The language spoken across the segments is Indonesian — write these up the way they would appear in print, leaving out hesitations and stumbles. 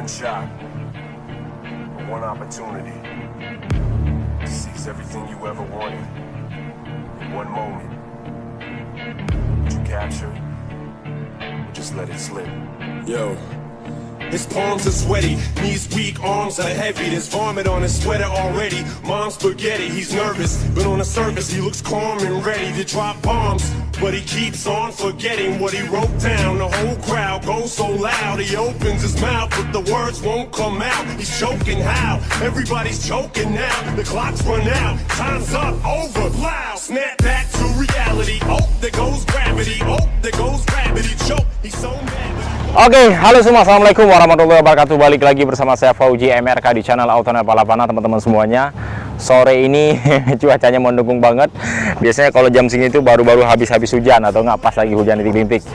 one shot, one opportunity to seize everything you ever wanted in one moment. Would you capture it or just let it slip? Yo. His palms are sweaty, knees weak, arms are heavy. There's vomit on his sweater already. Mom's spaghetti, he's nervous, but on the surface he looks calm and ready to drop bombs. But he keeps on forgetting what he wrote down. The whole crowd goes so loud, he opens his mouth, but the words won't come out. He's choking how? Everybody's choking now. The clock's run out, time's up, over, loud. Snap back to reality. Oh, there goes gravity. Oh, there goes gravity. Choke, he's so mad. Oke, halo semua, assalamualaikum warahmatullahi wabarakatuh. Balik lagi bersama saya Fauji MRK di channel Autonel Palapana, teman-teman semuanya. Sore ini cuacanya mendukung banget. Biasanya kalau jam segini itu baru-baru habis hujan atau nggak pas lagi hujan rintik-rintik.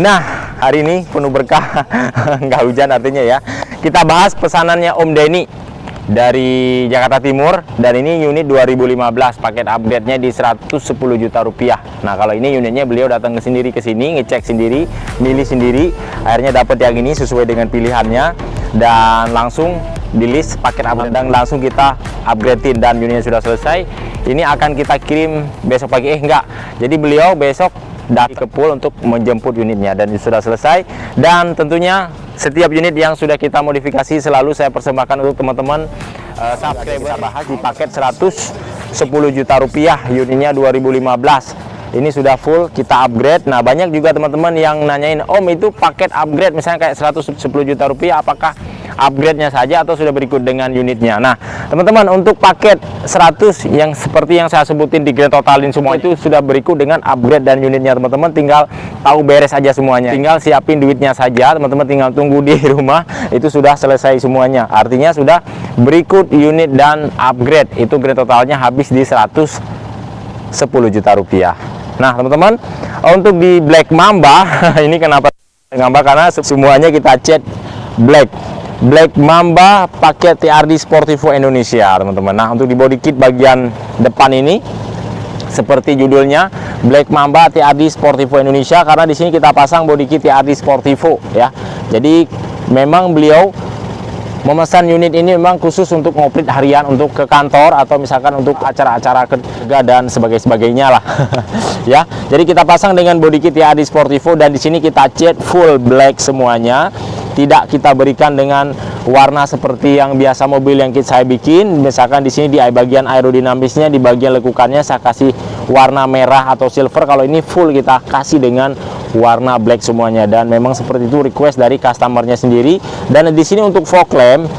Nah, hari ini penuh berkah, nggak hujan artinya ya. Kita bahas pesanannya Om Denny dari Jakarta Timur, dan ini unit 2015, paket upgrade-nya di 110 juta rupiah. Nah, kalau ini unitnya beliau datang ke sini, ngecek sendiri, milih sendiri, akhirnya dapat yang ini sesuai dengan pilihannya, dan langsung di list paket upgrade dan langsung kita upgrade-in, dan unitnya sudah selesai. Ini akan kita kirim besok pagi, enggak. Jadi beliau besok datang ke pool untuk menjemput unitnya, dan sudah selesai. Dan tentunya setiap unit yang sudah kita modifikasi selalu saya persembahkan untuk teman-teman subscriber. Kita bahas di paket 110 juta rupiah, unitnya 2015. Ini sudah full kita upgrade. Nah, banyak juga teman-teman yang nanyain, Om, itu paket upgrade misalnya kayak 110 juta rupiah, apakah upgrade-nya saja atau sudah berikut dengan unitnya? Nah, teman-teman, untuk paket 100 yang seperti yang saya sebutin di grand totalin semua itu sudah berikut dengan upgrade dan unitnya. Teman-teman tinggal tahu beres aja semuanya, tinggal siapin duitnya saja. Teman-teman tinggal tunggu di rumah, itu sudah selesai semuanya. Artinya sudah berikut unit dan upgrade, itu grand totalnya habis di 110 juta rupiah. Nah, teman-teman, untuk di Black Mamba ini kenapa Mamba? Karena semuanya kita cat Black Mamba paket TRD Sportivo Indonesia, teman-teman. Nah, untuk di body kit bagian depan ini seperti judulnya Black Mamba TRD Sportivo Indonesia, karena di sini kita pasang body kit TRD Sportivo ya. Jadi memang beliau memesan unit ini memang khusus untuk ngoprit harian, untuk ke kantor atau misalkan untuk acara-acara kerja dan sebagainya lah. Ya, jadi kita pasang dengan body kit TRD Sportivo, dan di sini kita cat full black semuanya. Tidak kita berikan dengan warna seperti yang biasa mobil yang saya bikin. Misalkan di sini di bagian aerodinamisnya, di bagian lekukannya saya kasih warna merah atau silver. Kalau ini full kita kasih dengan warna black semuanya, dan memang seperti itu request dari customernya sendiri. Dan di sini untuk fog lamp,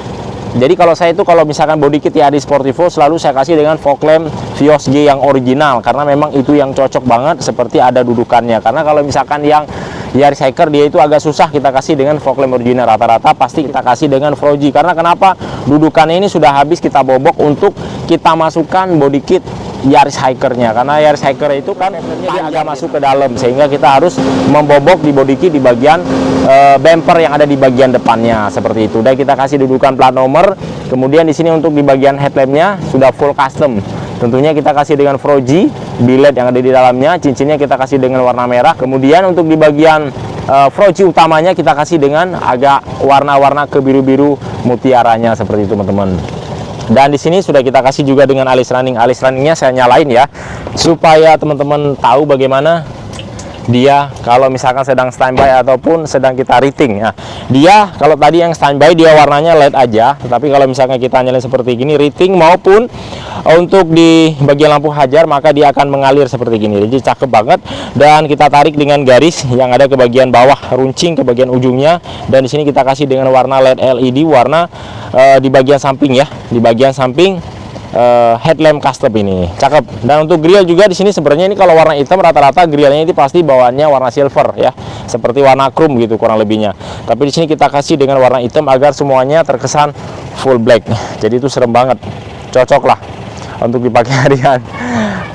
jadi kalau saya itu kalau misalkan body kit TRD Sportivo selalu saya kasih dengan fog lamp Vios G yang original, karena memang itu yang cocok banget seperti ada dudukannya. Karena kalau misalkan yang Yaris Hiker dia itu agak susah kita kasih dengan fog lamp original, rata-rata pasti kita kasih dengan Froji. Karena kenapa? Dudukannya ini sudah habis kita bobok untuk kita masukkan body kit Yaris Hikernya, karena Yaris Hiker itu kan dia agak masuk ke dalam, sehingga kita harus membobok di body kit di bagian bumper yang ada di bagian depannya seperti itu. Dan kita kasih dudukan plat nomor. Kemudian di sini untuk di bagian headlampnya sudah full custom. Tentunya kita kasih dengan Froji, biled yang ada di dalamnya, cincinnya kita kasih dengan warna merah. Kemudian untuk di bagian Froji utamanya kita kasih dengan agak warna-warna kebiru-biru mutiaranya seperti itu, teman-teman. Dan di sini sudah kita kasih juga dengan alis running. Alis runningnya saya nyalain ya, supaya teman-teman tahu bagaimana dia kalau misalkan sedang standby ataupun sedang kita rating ya. Dia kalau tadi yang standby dia warnanya LED aja, tetapi kalau misalkan kita nyalain seperti gini rating maupun untuk di bagian lampu hajar, maka dia akan mengalir seperti gini. Jadi cakep banget. Dan kita tarik dengan garis yang ada ke bagian bawah, runcing ke bagian ujungnya. Dan di sini kita kasih dengan warna LED LED warna di bagian samping ya, di bagian samping headlamp custom ini cakep. Dan untuk grill juga di sini sebenarnya ini kalau warna hitam rata-rata grillnya ini pasti bawaannya warna silver ya, seperti warna chrome gitu kurang lebihnya. Tapi di sini kita kasih dengan warna hitam agar semuanya terkesan full black. Jadi itu serem banget, cocok lah untuk dipakai harian.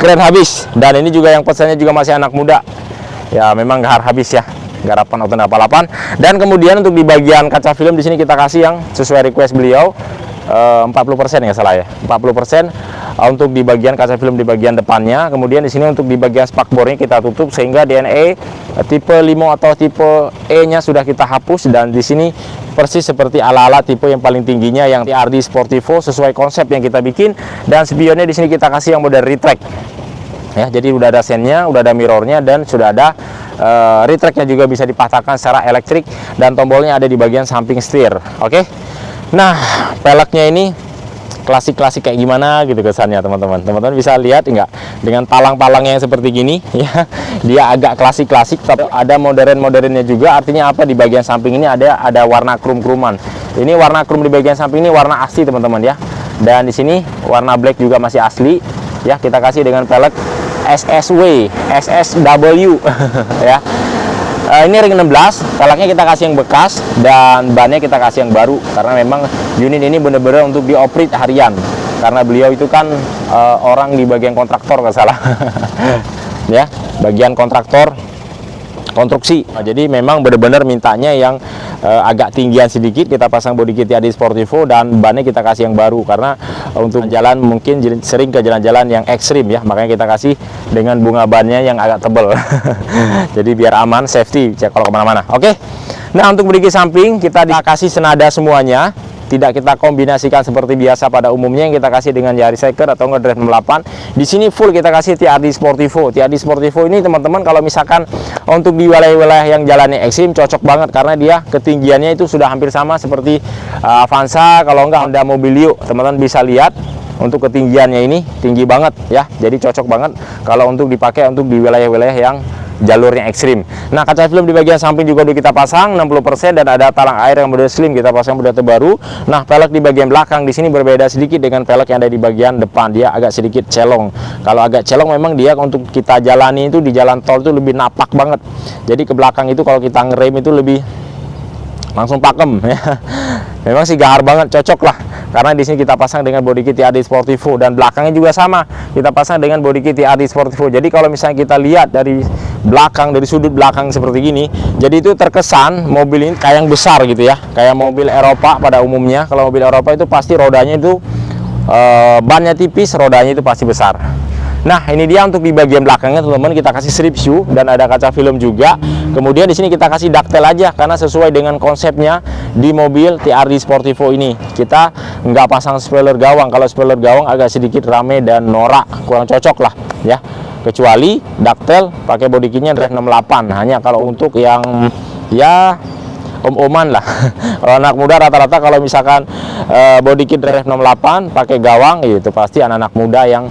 Keren habis. Dan ini juga yang pesannya juga masih anak muda ya, memang gahar habis ya, garapan Autonel Palapan. Dan kemudian untuk di bagian kaca film di sini kita kasih yang sesuai request beliau, 40% ya salah ya, 40% untuk di bagian kaca film di bagian depannya. Kemudian di sini untuk di bagian spakbornya kita tutup sehingga DNA tipe 5 atau tipe E nya sudah kita hapus. Dan di sini persis seperti ala-ala tipe yang paling tingginya yang TRD Sportivo, sesuai konsep yang kita bikin. Dan spionnya di sini kita kasih yang model retract. Ya, jadi udah ada sennya, udah ada mirrornya, dan sudah ada retractnya juga bisa dipatahkan secara elektrik, dan tombolnya ada di bagian samping setir. Oke. Nah, peleknya ini klasik-klasik kayak gimana gitu kesannya, teman-teman. Teman-teman bisa lihat enggak dengan palang-palangnya yang seperti gini ya. Dia agak klasik-klasik tapi ada modern-modernnya juga. Artinya apa? Di bagian samping ini ada warna krum-kruman. Ini warna krum di bagian samping ini warna asli, teman-teman ya. Dan di sini warna black juga masih asli ya. Kita kasih dengan pelek SSW, SSW ya. Ini ring 16, peleknya kita kasih yang bekas dan bannya kita kasih yang baru karena memang unit ini benar-benar untuk dioperate harian karena beliau itu kan orang di bagian kontraktor nggak salah ya, bagian kontraktor konstruksi. Jadi memang benar-benar mintanya yang agak tinggian sedikit. Kita pasang body kit TRD Sportivo dan bannya kita kasih yang baru karena untuk jalan mungkin sering ke jalan-jalan yang ekstrim ya, makanya kita kasih dengan bunga bannya yang agak tebal. Jadi biar aman, safety kalau kemana-mana. Oke. Nah, untuk body kit samping kita dikasih senada semuanya. Tidak kita kombinasikan seperti biasa pada umumnya yang kita kasih dengan Yaris Cycle atau nge Drive 68. Di sini full kita kasih TRD Sportivo. TRD Sportivo ini teman-teman kalau misalkan untuk di wilayah-wilayah yang jalannya ekstrim cocok banget karena dia ketinggiannya itu sudah hampir sama seperti Avanza, kalau enggak Honda Mobilio. Teman-teman bisa lihat untuk ketinggiannya ini tinggi banget ya. Jadi cocok banget kalau untuk dipakai untuk di wilayah-wilayah yang jalurnya ekstrim. Nah, kaca film di bagian samping juga udah kita pasang 60% dan ada talang air yang model slim kita pasang model terbaru. Nah, pelek di bagian belakang di sini berbeda sedikit dengan pelek yang ada di bagian depan. Dia agak sedikit celong. Kalau agak celong memang dia untuk kita jalani itu di jalan tol itu lebih napak banget. Jadi ke belakang itu kalau kita ngerem itu lebih langsung pakem ya. Memang sih gahar banget, cocok lah. Karena di sini kita pasang dengan body kit TRD Sportivo dan belakangnya juga sama. Kita pasang dengan body kit TRD Sportivo. Jadi kalau misalnya kita lihat dari belakang, dari sudut belakang seperti gini, jadi itu terkesan mobil ini kayak yang besar gitu ya. Kayak mobil Eropa pada umumnya. Kalau mobil Eropa itu pasti rodanya itu bannya tipis, rodanya itu pasti besar. Nah, ini dia untuk di bagian belakangnya teman-teman, kita kasih strip shoe dan ada kaca film juga. Kemudian di sini kita kasih ductile aja karena sesuai dengan konsepnya di mobil TRD Sportivo ini. Kita nggak pasang spoiler gawang. Kalau spoiler gawang agak sedikit rame dan norak, kurang cocok lah ya. Kecuali ductile pakai body kitnya Drive 68. Hanya kalau untuk yang ya om-oman lah. Kalau anak muda rata-rata kalau misalkan body kit Drive 68 pakai gawang itu pasti anak-anak muda yang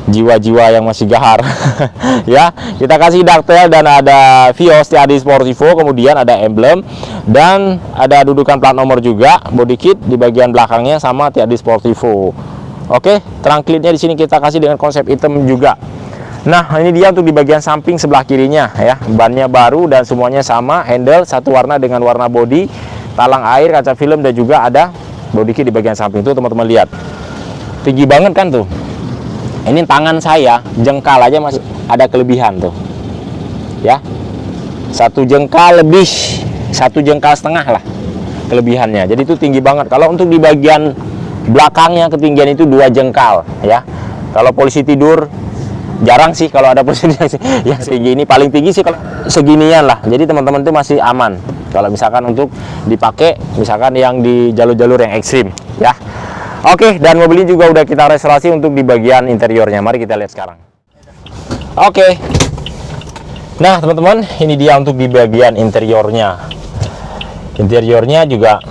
jiwa-jiwa yang masih gahar. Ya, kita kasih ductile dan ada Vios TRD Sportivo, kemudian ada emblem dan ada dudukan plat nomor juga, body kit di bagian belakangnya sama TRD Sportivo. Oke, trunk lid-nya di sini kita kasih dengan konsep hitam juga. Nah, ini dia untuk di bagian samping sebelah kirinya ya. Bannya baru dan semuanya sama, handle satu warna dengan warna body, talang air, kaca film dan juga ada body kit di bagian samping itu teman-teman lihat. Tinggi banget kan tuh. Ini tangan saya jengkal aja masih ada kelebihan tuh ya, satu jengkal lebih, satu jengkal setengah lah kelebihannya. Jadi itu tinggi banget. Kalau untuk di bagian belakangnya ketinggian itu 2 jengkal ya. Kalau polisi tidur jarang sih kalau ada polisi yang segini, paling tinggi sih kalau seginian lah. Jadi teman-teman itu masih aman kalau misalkan untuk dipakai misalkan yang di jalur-jalur yang ekstrim ya. Oke, dan mobil ini juga udah kita restorasi untuk di bagian interiornya. Mari kita lihat sekarang. Oke. Nah, teman-teman, ini dia untuk di bagian interiornya. Interiornya juga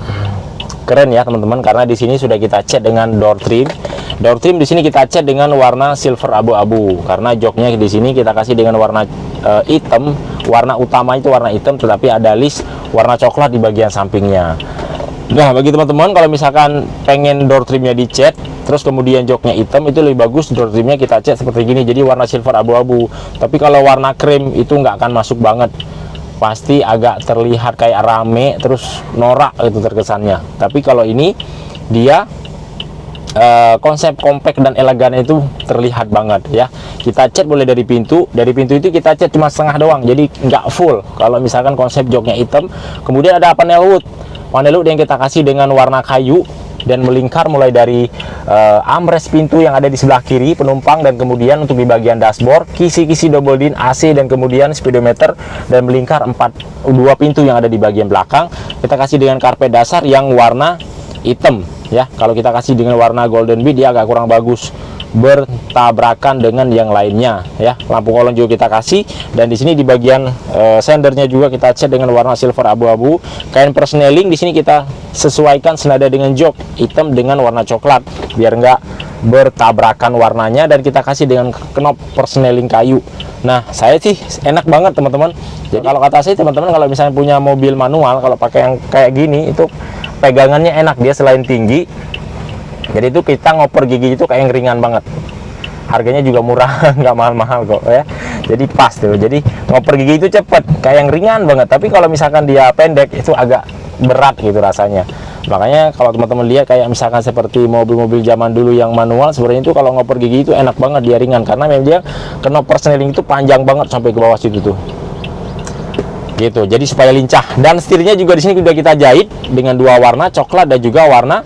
keren ya, teman-teman, karena di sini sudah kita cat dengan door trim. Door trim di sini kita cat dengan warna silver abu-abu. Karena joknya di sini kita kasih dengan warna hitam. Warna utama itu warna hitam, tetapi ada list warna coklat di bagian sampingnya. Nah, bagi teman-teman kalau misalkan pengen door trimnya dicat terus kemudian joknya hitam, itu lebih bagus door trimnya kita cat seperti gini, jadi warna silver abu-abu. Tapi kalau warna krem itu nggak akan masuk banget, pasti agak terlihat kayak rame terus norak itu terkesannya. Tapi kalau ini dia konsep compact dan elegan itu terlihat banget ya. Kita cat boleh dari pintu itu kita cat cuma setengah doang, jadi nggak full. Kalau misalkan konsep joknya hitam, kemudian ada panel wood yang kita kasih dengan warna kayu dan melingkar mulai dari armrest pintu yang ada di sebelah kiri penumpang, dan kemudian untuk di bagian dashboard kisi-kisi double din AC, dan kemudian speedometer, dan melingkar dua pintu yang ada di bagian belakang. Kita kasih dengan karpet dasar yang warna hitam ya. Kalau kita kasih dengan warna golden bit dia agak kurang bagus, bertabrakan dengan yang lainnya ya. Lampu kolong juga kita kasih, dan di sini di bagian sendernya juga kita cat dengan warna silver abu-abu. Kain persneling di sini kita sesuaikan senada dengan jok hitam dengan warna coklat biar enggak bertabrakan warnanya, dan kita kasih dengan knop persneling kayu. Nah, saya sih enak banget teman-teman. Jadi kalau kata saya teman-teman, kalau misalnya punya mobil manual, kalau pakai yang kayak gini itu pegangannya enak, dia selain tinggi, jadi itu kita ngoper gigi itu kayak yang ringan banget. Harganya juga murah, nggak mahal-mahal kok ya. Jadi pas tuh. Jadi ngoper gigi itu cepet, kayak yang ringan banget. Tapi kalau misalkan dia pendek itu agak berat gitu rasanya. Makanya kalau teman-teman lihat kayak misalkan seperti mobil-mobil zaman dulu yang manual, sebenarnya itu kalau ngoper gigi itu enak banget, dia ringan karena memang dia knob persneling itu panjang banget sampai ke bawah situ tuh. Gitu. Jadi supaya lincah. Dan setirnya juga di sini sudah kita jahit dengan dua warna, coklat dan juga warna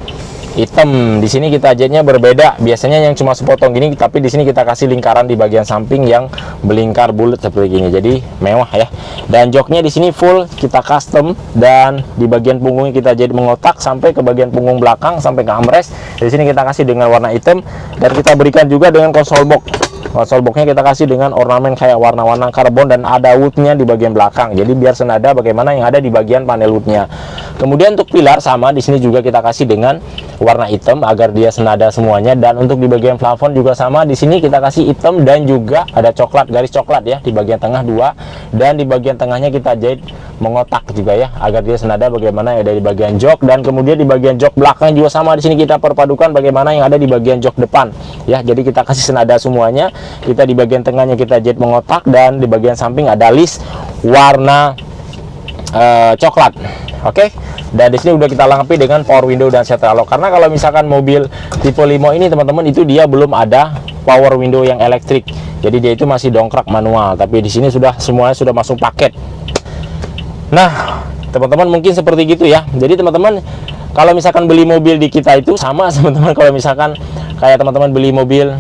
hitam. Di sini kita jahitnya berbeda. Biasanya yang cuma sepotong gini, tapi di sini kita kasih lingkaran di bagian samping yang melingkar bulat seperti gini. Jadi mewah ya. Dan joknya di sini full kita custom, dan di bagian punggungnya kita jahit mengotak sampai ke bagian punggung belakang sampai ke armrest. Di sini kita kasih dengan warna hitam, dan kita berikan juga dengan konsol box. Konsol boxnya kita kasih dengan ornamen kayak warna-warna karbon, dan ada woodnya di bagian belakang. Jadi biar senada bagaimana yang ada di bagian panel woodnya. Kemudian untuk pilar sama di sini juga kita kasih dengan warna hitam agar dia senada semuanya. Dan untuk di bagian plafon juga sama, di sini kita kasih hitam dan juga ada coklat, garis coklat ya di bagian tengah dua, dan di bagian tengahnya kita jahit mengotak juga ya agar dia senada bagaimana yang ada di bagian jok. Dan kemudian di bagian jok belakang juga sama, di sini kita perpadukan bagaimana yang ada di bagian jok depan ya. Jadi kita kasih senada semuanya. Kita di bagian tengahnya kita jahit mengotak, dan di bagian samping ada list warna coklat. Oke. Dan di sini udah kita lengkapi dengan power window dan central lock. Karena kalau misalkan mobil tipe limo ini teman-teman, itu dia belum ada power window yang elektrik. Jadi dia itu masih dongkrak manual. Tapi di sini sudah semuanya sudah masuk paket. Nah, teman-teman mungkin seperti gitu ya. Jadi teman-teman kalau misalkan beli mobil di kita itu sama teman-teman, kalau misalkan kayak teman-teman beli mobil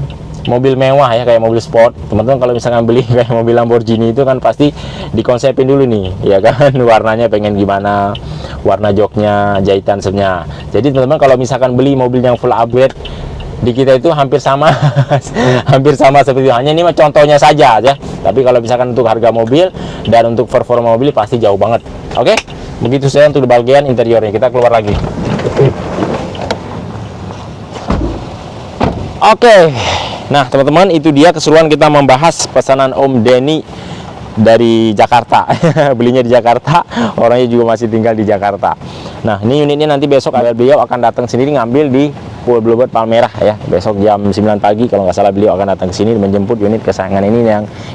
mewah ya, kayak mobil sport, teman-teman kalau misalkan beli kayak mobil Lamborghini itu kan pasti dikonsepin dulu nih ya kan, warnanya pengen gimana, warna joknya, jahitan sebenarnya. Jadi teman-teman kalau misalkan beli mobil yang full upgrade di kita itu hampir sama hampir sama seperti itu. Hanya ini mah contohnya saja ya, tapi kalau misalkan untuk harga mobil dan untuk performa mobil pasti jauh banget. Oke, begitu saja untuk bagian interiornya. Kita keluar lagi. Oke. Nah teman-teman, itu dia keseruan kita membahas pesanan Om Denny dari Jakarta. Belinya di Jakarta, orangnya juga masih tinggal di Jakarta. Nah ini unitnya nanti besok beliau akan datang sendiri ngambil di Pulau Bluebird Palmerah ya. Besok jam 9 pagi kalau nggak salah beliau akan datang ke sini menjemput unit kesayangan ini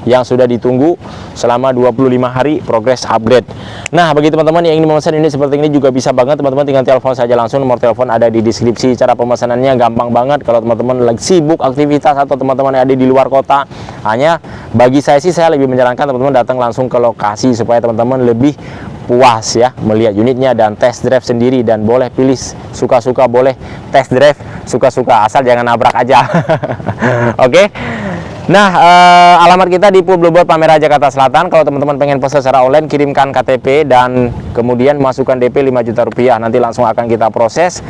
yang sudah ditunggu selama 25 hari progress upgrade. Nah bagi teman-teman yang ingin memesan unit seperti ini juga bisa banget teman-teman, tinggal telepon saja langsung. Nomor telepon ada di deskripsi. Cara pemesanannya gampang banget. Kalau teman-teman lagi sibuk aktivitas atau teman-teman yang ada di luar kota, hanya bagi saya sih saya lebih menyarankan teman-teman datang langsung ke lokasi supaya teman-teman lebih puas ya melihat unitnya dan test drive sendiri. Dan boleh pilih suka-suka, boleh test drive suka-suka, asal jangan nabrak aja. Oke. Nah alamat kita di Pulau Bluebird Palmerah Jakarta Selatan. Kalau teman-teman pengen pesan secara online, kirimkan KTP dan kemudian masukkan DP 5 juta rupiah. Nanti langsung akan kita proses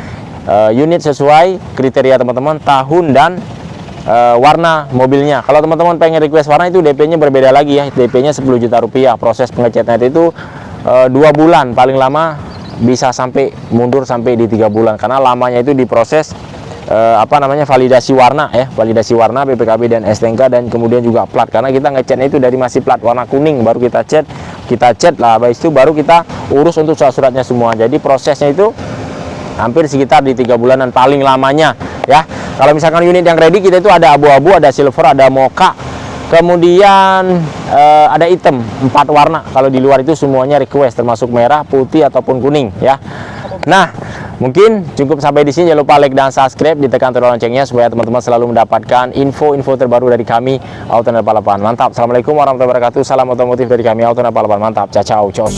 unit sesuai kriteria teman-teman, tahun dan warna mobilnya. Kalau teman-teman pengen request warna, itu DP-nya berbeda lagi ya. DP-nya 10 juta rupiah. Proses pengecatnya itu 2 bulan, paling lama bisa sampai mundur sampai di 3 bulan karena lamanya itu diproses validasi warna ya, validasi warna BPKB dan STNK, dan kemudian juga plat, karena kita ngecatnya itu dari masih plat warna kuning baru kita cat lah, habis itu baru kita urus untuk surat-suratnya semua. Jadi prosesnya itu hampir sekitar di 3 bulanan paling lamanya ya. Kalau misalkan unit yang ready kita itu ada abu-abu, ada silver, ada mocha, kemudian ada hitam, 4 warna. Kalau di luar itu semuanya request, termasuk merah, putih ataupun kuning ya. Nah mungkin cukup sampai di sini. Jangan lupa like dan subscribe, ditekan tombol loncengnya supaya teman-teman selalu mendapatkan info-info terbaru dari kami Auto Balapan. Mantap. Assalamualaikum warahmatullahi wabarakatuh. Salam otomotif dari kami Auto Balapan. Mantap. Ciao, ciao.